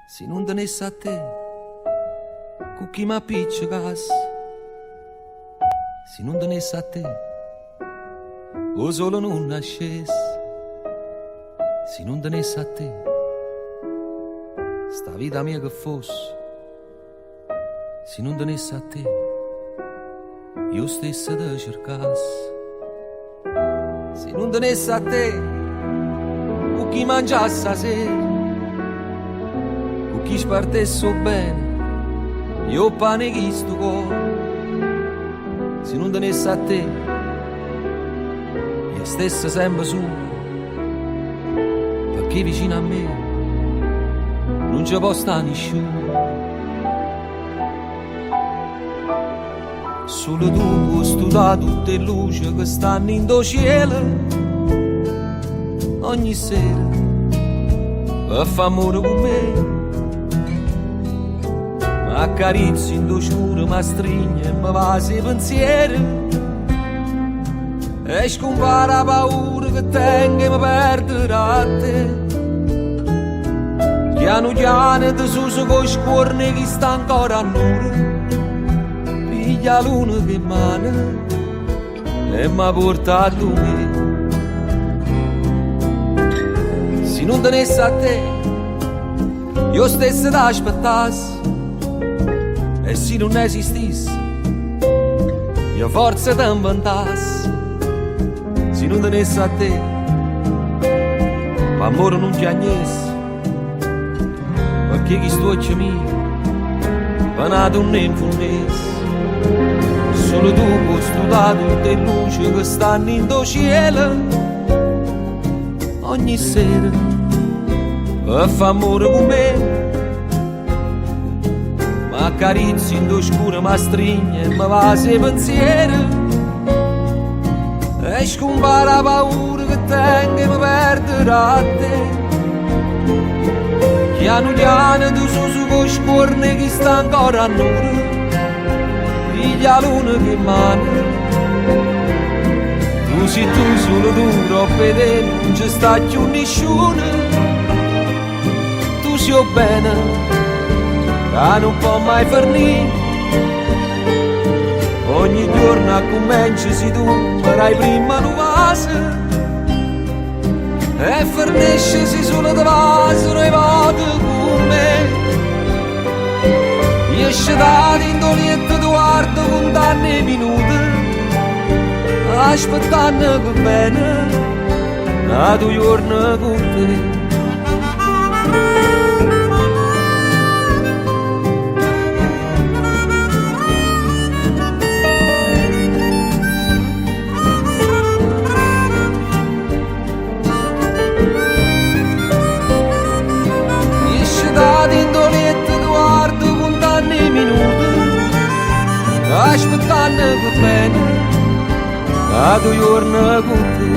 Se non tenesse a te, con chi mi appiccicasse. Se non tenesse a te, o solo non nascesse. Se non tenesse a te, sta vita mia che fosse. Se non tenesse a te, io stesso te cercasse. Se non tenesse a te, con chi mangiasse a sera, con chi spartesse bene, io pane chi sto cuore. Se non tenesse a te, io stesso sempre solo, perché vicino a me non ci può stare nessuno. Solo tu puoi studiare tutte le luci che stanno in do cielo ogni sera per fare amore con me. Mi accarezzi in do scuro, mi stringe e mi va i pensieri e scompare la paura che tengo e mi perderà a te. Piano piano ti suso con i scorni che sta ancora a nure. La luna che mana e mi ha portato me. Se non tenesse a te, io stesso ti aspettassi, e se non esistesse, io forse ti inventassi. Se non tenesse a te, l'amore non ti agnesse, perché chi sto occhio mio, panato un infonnesse. Solo tu puoi studiare tutte le luci che stanno in do cielo ogni sera per fare amore con me. Mi accarezzi in do scuro, mi stringe e mi va i pensieri e scompare la paura che tengo e mi perderà a te. Piano piano tu su con scorne che sta ancora a nure. La luna che mana, tu sei tu, solo tu, troppo te, non ci sta più nessuno. Tu sei bene, che non può mai finire. Ogni giorno comincia se tu farai prima una vase e fornisci se solo te vaso e vado con me. Esce da dintolietto tu guardo con danni minuti, aspettando che bene da due giorni con te. Esce da dintolietto tu guardo con danni minuti, aspettando che bene da due giorni con te.